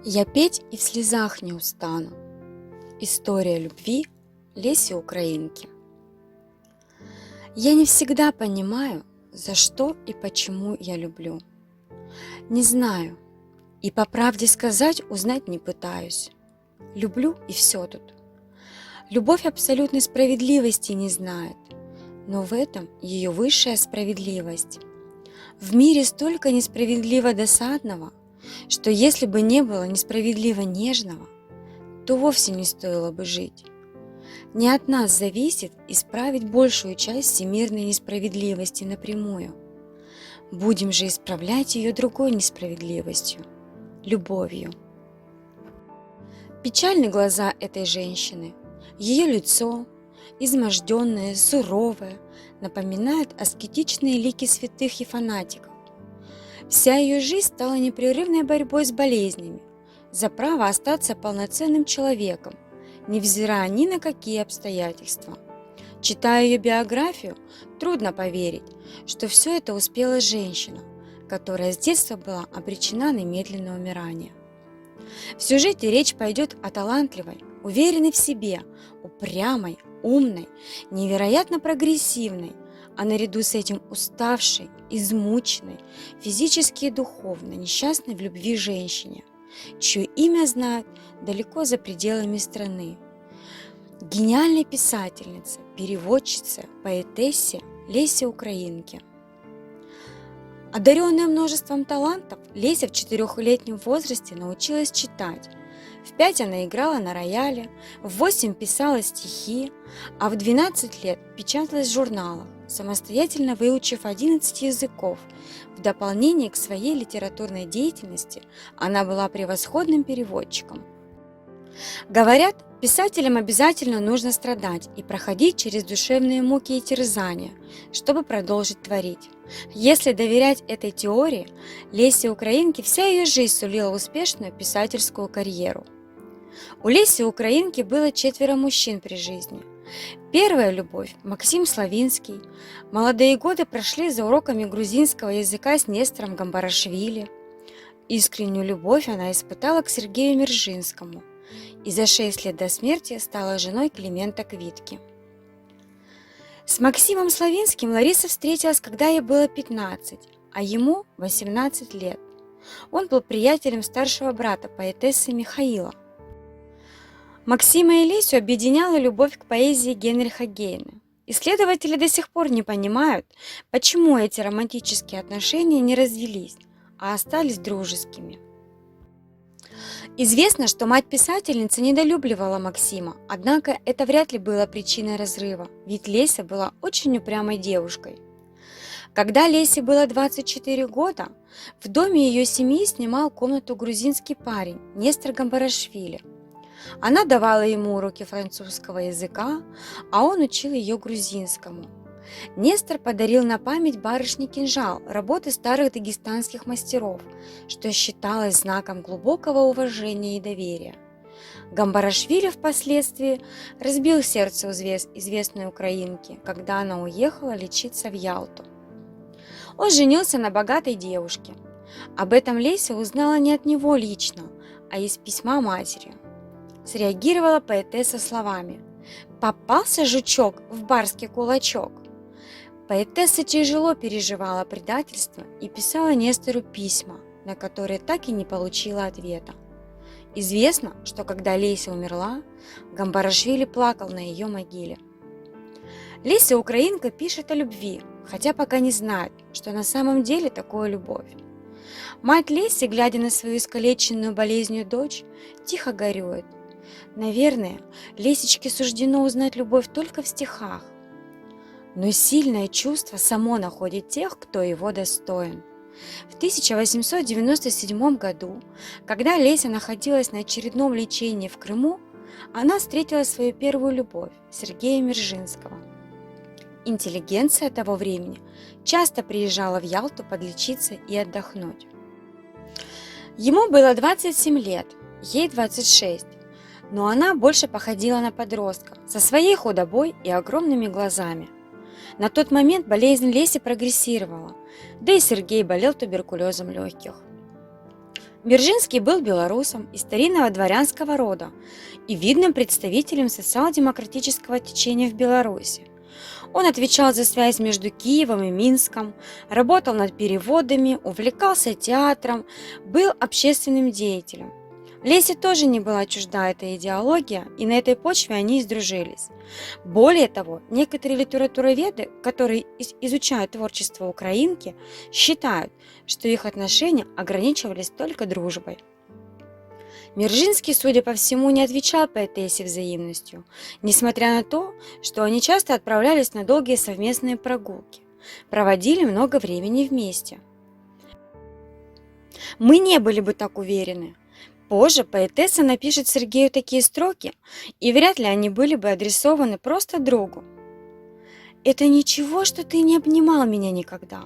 Я петь и в слезах не устану. История любви Леси Украинки. Я не всегда понимаю, за что и почему я люблю. Не знаю, и по правде сказать узнать не пытаюсь. Люблю и все тут. Любовь абсолютной справедливости не знает, но в этом ее высшая справедливость. В мире столько несправедливо досадного, что если бы не было несправедливо нежного, то вовсе не стоило бы жить. Не от нас зависит исправить большую часть всемирной несправедливости напрямую. Будем же исправлять ее другой несправедливостью – любовью. Печальны глаза этой женщины, ее лицо, изможденное, суровое, напоминает аскетичные лики святых и фанатиков. Вся ее жизнь стала непрерывной борьбой с болезнями, за право остаться полноценным человеком, невзирая ни на какие обстоятельства. Читая ее биографию, трудно поверить, что все это успела женщина, которая с детства была обречена на медленное умирание. В сюжете речь пойдет о талантливой, уверенной в себе, упрямой, умной, невероятно прогрессивной, а наряду с этим уставшей, измученной, физически и духовно несчастной в любви женщине, чье имя знают далеко за пределами страны. Гениальной писательнице, переводчице, поэтессе Лесе Украинке. Одаренная множеством талантов, Леся в 4-летнем возрасте научилась читать. В 5 она играла на рояле, в 8 писала стихи, а в 12 лет печаталась в журналах, самостоятельно выучив 11 языков. В дополнение к своей литературной деятельности она была превосходным переводчиком. Говорят, писателям обязательно нужно страдать и проходить через душевные муки и терзания, чтобы продолжить творить. Если доверять этой теории, Лесе Украинке вся ее жизнь сулила успешную писательскую карьеру. У Леси Украинки было 4 мужчин при жизни. Первая любовь – Максим Славинский. Молодые годы прошли за уроками грузинского языка с Нестором Гамбарашвили. Искреннюю любовь она испытала к Сергею Мержинскому и за 6 лет до смерти стала женой Климента Квитки. С Максимом Славинским Лариса встретилась, когда ей было 15, а ему 18 лет. Он был приятелем старшего брата поэтессы Михаила. Максима и Лесю объединяла любовь к поэзии Генриха Гейне. Исследователи до сих пор не понимают, почему эти романтические отношения не развились, а остались дружескими. Известно, что мать писательницы недолюбливала Максима, однако это вряд ли было причиной разрыва, ведь Леся была очень упрямой девушкой. Когда Лесе было 24 года, в доме ее семьи снимал комнату грузинский парень Нестор Гамбарашвили. Она давала ему уроки французского языка, а он учил ее грузинскому. Нестор подарил на память барышне кинжал работы старых дагестанских мастеров, что считалось знаком глубокого уважения и доверия. Гамбарашвили впоследствии разбил сердце известной украинки, когда она уехала лечиться в Ялту. Он женился на богатой девушке. Об этом Леся узнала не от него лично, а из письма матери. Среагировала поэтесса словами: «Попался жучок в барский кулачок». Поэтесса тяжело переживала предательство и писала Нестору письма, на которые так и не получила ответа. Известно, что когда Леся умерла, Гамбарашвили плакал на ее могиле. Леся Украинка пишет о любви, хотя пока не знает, что на самом деле такое любовь. Мать Леси, глядя на свою искалеченную болезнью дочь, тихо горюет. Наверное, Лесечке суждено узнать любовь только в стихах. Но сильное чувство само находит тех, кто его достоин. В 1897 году, когда Леся находилась на очередном лечении в Крыму, она встретила свою первую любовь – Сергея Мержинского. Интеллигенция того времени часто приезжала в Ялту подлечиться и отдохнуть. Ему было 27 лет, ей 26, но она больше походила на подростка, со своей худобой и огромными глазами. На тот момент болезнь Леси прогрессировала, да и Сергей болел туберкулезом легких. Мержинский был белорусом из старинного дворянского рода и видным представителем социал-демократического течения в Беларуси. Он отвечал за связь между Киевом и Минском, работал над переводами, увлекался театром, был общественным деятелем. Лесе тоже не была чужда эта идеология, и на этой почве они и сдружились. Более того, некоторые литературоведы, которые изучают творчество украинки, считают, что их отношения ограничивались только дружбой. Мержинский, судя по всему, не отвечал поэтессе взаимностью, несмотря на то, что они часто отправлялись на долгие совместные прогулки, проводили много времени вместе. Мы не были бы так уверены. Позже поэтесса напишет Сергею такие строки, и вряд ли они были бы адресованы просто другу. «Это ничего, что ты не обнимал меня никогда.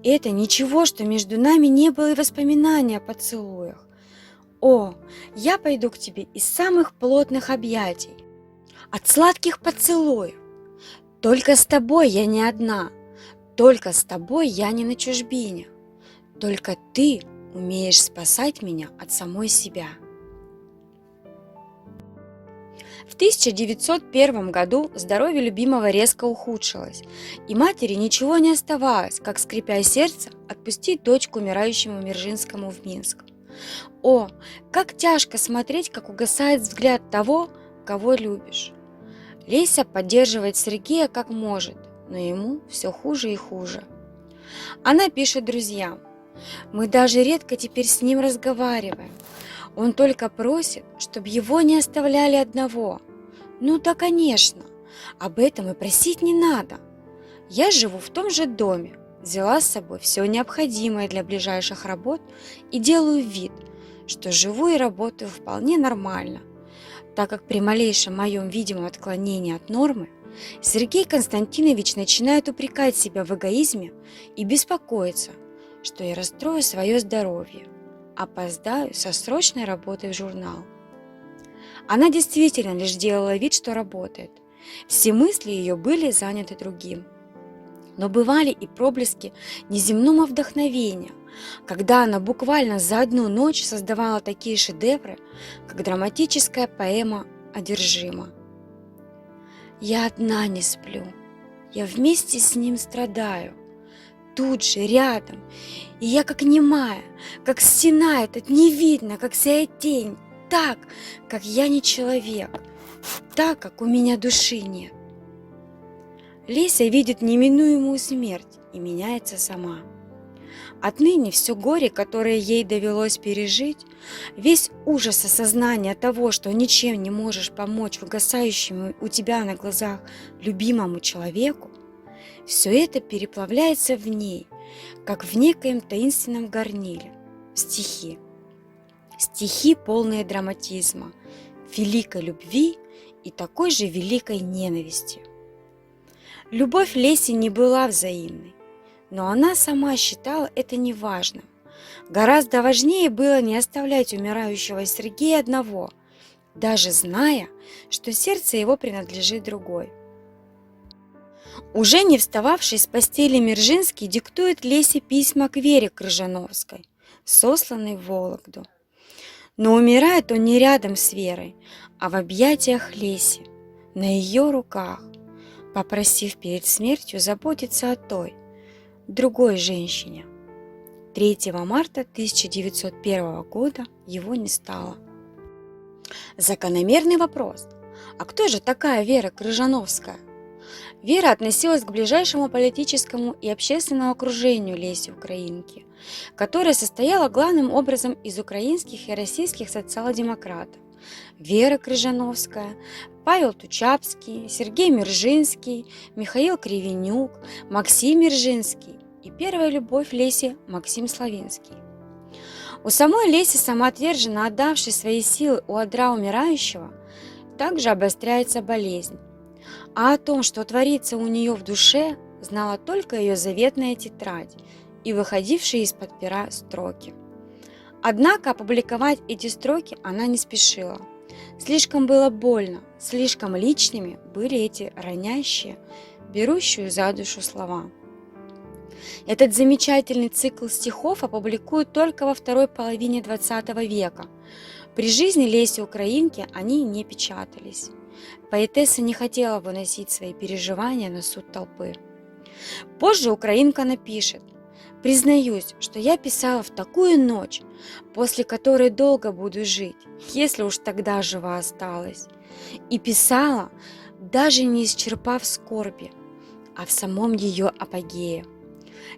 Это ничего, что между нами не было и воспоминаний о поцелуях. О, я пойду к тебе из самых плотных объятий, от сладких поцелуев. Только с тобой я не одна, только с тобой я не на чужбине. Только ты умеешь спасать меня от самой себя». В 1901 году здоровье любимого резко ухудшилось, и матери ничего не оставалось, как, скрипя сердце, отпустить дочь к умирающему Мержинскому в Минск. О, как тяжко смотреть, как угасает взгляд того, кого любишь. Леся поддерживает Сергея как может, но ему все хуже и хуже. Она пишет друзьям: «Мы даже редко теперь с ним разговариваем. Он только просит, чтобы его не оставляли одного. Ну да, конечно, об этом и просить не надо. Я живу в том же доме, взяла с собой все необходимое для ближайших работ и делаю вид, что живу и работаю вполне нормально, так как при малейшем моем видимом отклонении от нормы Сергей Константинович начинает упрекать себя в эгоизме и беспокоиться, что я расстрою свое здоровье, опоздаю со срочной работой в журнал». Она действительно лишь делала вид, что работает. Все мысли ее были заняты другим. Но бывали и проблески неземного вдохновения, когда она буквально за одну ночь создавала такие шедевры, как драматическая поэма «Одержима». «Я одна не сплю, я вместе с ним страдаю, тут же, рядом, и я как немая, как стена этот, не видно, как сия тень, так, как я не человек, так, как у меня души нет». Леся видит неминуемую смерть и меняется сама. Отныне все горе, которое ей довелось пережить, весь ужас осознания того, что ничем не можешь помочь угасающему у тебя на глазах любимому человеку, все это переплавляется в ней, как в некоем таинственном горниле, в стихи. Стихи, полные драматизма, великой любви и такой же великой ненависти. Любовь Леси не была взаимной, но она сама считала это неважным. Гораздо важнее было не оставлять умирающего Сергея одного, даже зная, что сердце его принадлежит другой. Уже не встававший с постели Мержинский диктует Лесе письма к Вере Крыжановской, сосланной в Вологду. Но умирает он не рядом с Верой, а в объятиях Леси, на ее руках, попросив перед смертью заботиться о той, другой женщине. 3 марта 1901 года его не стало. Закономерный вопрос: а кто же такая Вера Крыжановская? Вера относилась к ближайшему политическому и общественному окружению Леси Украинки, которое состояло главным образом из украинских и российских социал-демократов. Вера Крыжановская, Павел Тучапский, Сергей Мержинский, Михаил Кривенюк, Максим Мержинский и первая любовь Леси Максим Славинский. У самой Леси, самоотверженно отдавшей свои силы у одра умирающего, также обостряется болезнь. А о том, что творится у нее в душе, знала только ее заветная тетрадь и выходившие из-под пера строки. Однако опубликовать эти строки она не спешила. Слишком было больно, слишком личными были эти ранящие, берущие за душу слова. Этот замечательный цикл стихов опубликуют только во второй половине XX века. При жизни Леси Украинки они не печатались. Поэтесса не хотела выносить свои переживания на суд толпы. Позже Украинка напишет: «Признаюсь, что я писала в такую ночь, после которой долго буду жить, если уж тогда жива осталась. И писала, даже не исчерпав скорби, а в самом ее апогее.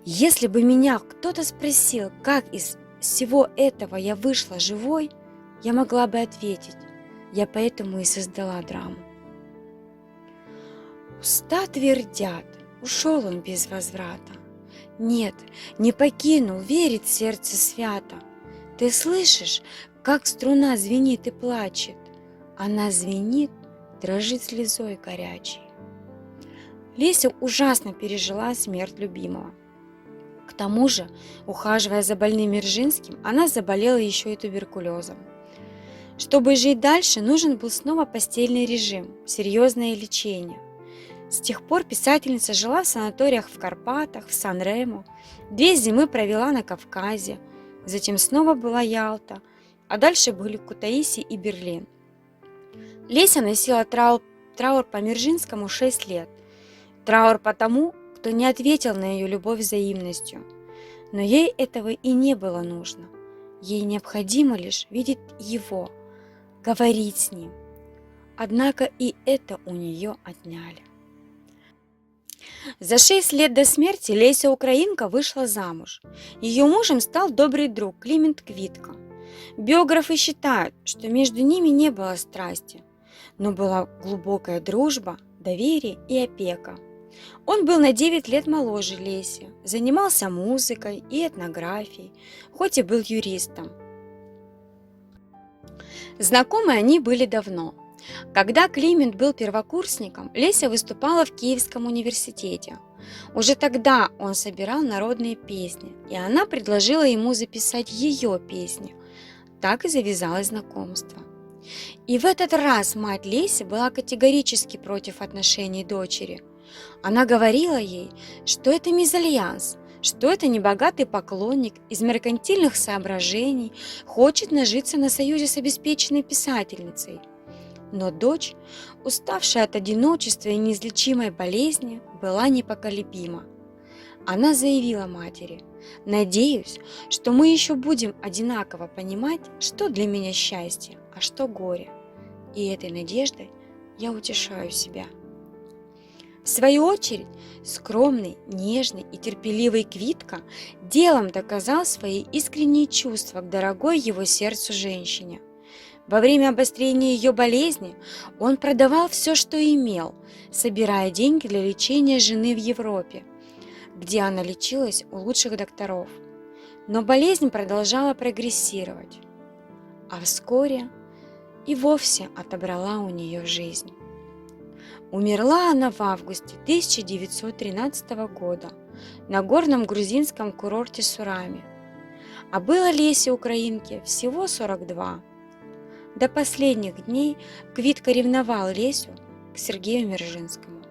Если бы меня кто-то спросил, как из всего этого я вышла живой, я могла бы ответить: я поэтому и создала драму». Уста твердят, ушел он без возврата. Нет, не покинул, верит сердце свято. Ты слышишь, как струна звенит и плачет? Она звенит, дрожит слезой горячей. Леся ужасно пережила смерть любимого. К тому же, ухаживая за больным Мержинским, она заболела еще и туберкулезом. Чтобы жить дальше, нужен был снова постельный режим, серьезное лечение. С тех пор писательница жила в санаториях в Карпатах, в Сан-Рему, 2 зимы провела на Кавказе, затем снова была Ялта, а дальше были Кутаиси и Берлин. Леся носила траур по Мержинскому 6 лет. Траур по тому, кто не ответил на ее любовь взаимностью. Но ей этого и не было нужно. Ей необходимо лишь видеть его, говорить с ним. Однако и это у нее отняли. За 6 лет до смерти Леся Украинка вышла замуж. Ее мужем стал добрый друг Климент Квитка. Биографы считают, что между ними не было страсти, но была глубокая дружба, доверие и опека. Он был на 9 лет моложе Леси, занимался музыкой и этнографией, хоть и был юристом. Знакомы они были давно. Когда Климент был первокурсником, Леся выступала в Киевском университете. Уже тогда он собирал народные песни, и она предложила ему записать ее песни. Так и завязалось знакомство. И в этот раз мать Леси была категорически против отношений дочери. Она говорила ей, что это мезальянс, что это небогатый поклонник из меркантильных соображений хочет нажиться на союзе с обеспеченной писательницей. Но дочь, уставшая от одиночества и неизлечимой болезни, была непоколебима. Она заявила матери: «Надеюсь, что мы еще будем одинаково понимать, что для меня счастье, а что горе. И этой надеждой я утешаю себя». В свою очередь, скромный, нежный и терпеливый Квитка делом доказал свои искренние чувства к дорогой его сердцу женщине. Во время обострения ее болезни он продавал все, что имел, собирая деньги для лечения жены в Европе, где она лечилась у лучших докторов. Но болезнь продолжала прогрессировать, а вскоре и вовсе отобрала у нее жизнь. Умерла она в августе 1913 года на горном грузинском курорте Сурами, а было Лесе Украинке всего 42. До последних дней Квитка ревновал Лесю к Сергею Мержинскому.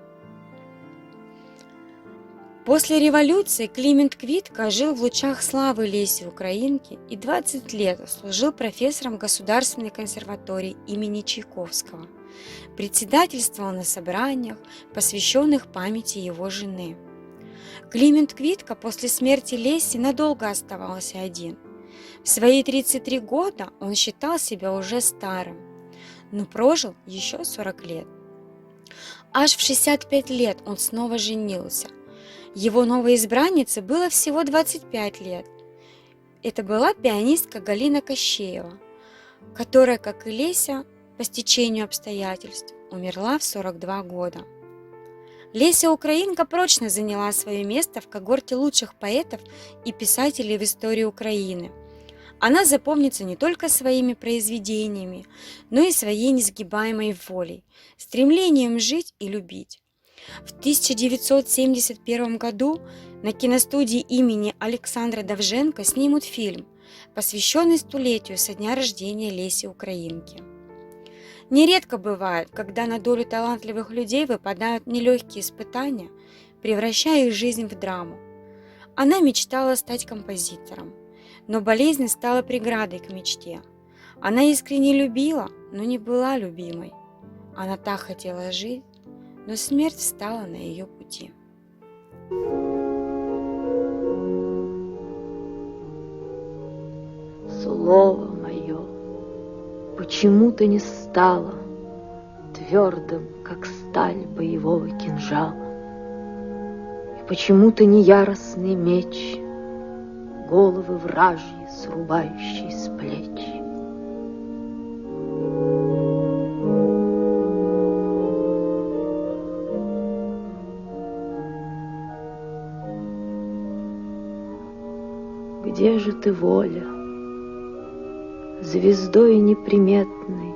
После революции Климент Квитка жил в лучах славы Леси Украинки и 20 лет служил профессором Государственной консерватории имени Чайковского. Председательствовал на собраниях, посвященных памяти его жены. Климент Квитка после смерти Леси надолго оставался один. В свои 33 года он считал себя уже старым, но прожил еще 40 лет. Аж в 65 лет он снова женился. Его новой избраннице было всего 25 лет. Это была пианистка Галина Кощеева, которая, как и Леся, по стечению обстоятельств, умерла в 42 года. Леся Украинка прочно заняла свое место в когорте лучших поэтов и писателей в истории Украины. Она запомнится не только своими произведениями, но и своей несгибаемой волей, стремлением жить и любить. В 1971 году на киностудии имени Александра Довженко снимут фильм, посвященный столетию со дня рождения Леси Украинки. Нередко бывает, когда на долю талантливых людей выпадают нелегкие испытания, превращая их жизнь в драму. Она мечтала стать композитором, но болезнь стала преградой к мечте. Она искренне любила, но не была любимой. Она так хотела жить, но смерть встала на ее пути. Слово мое, почему ты не стала твердым, как сталь боевого кинжала? И почему ты не яростный меч, головы вражьи, срубающий с плеч? Где же ты, воля? Звездой неприметной,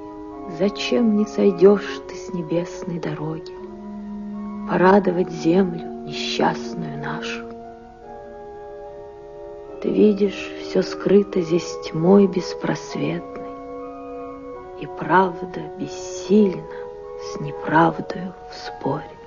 зачем не сойдешь ты с небесной дороги, порадовать землю несчастную нашу? Ты видишь, все скрыто здесь тьмой беспросветной, и правда бессильна с неправдою в споре.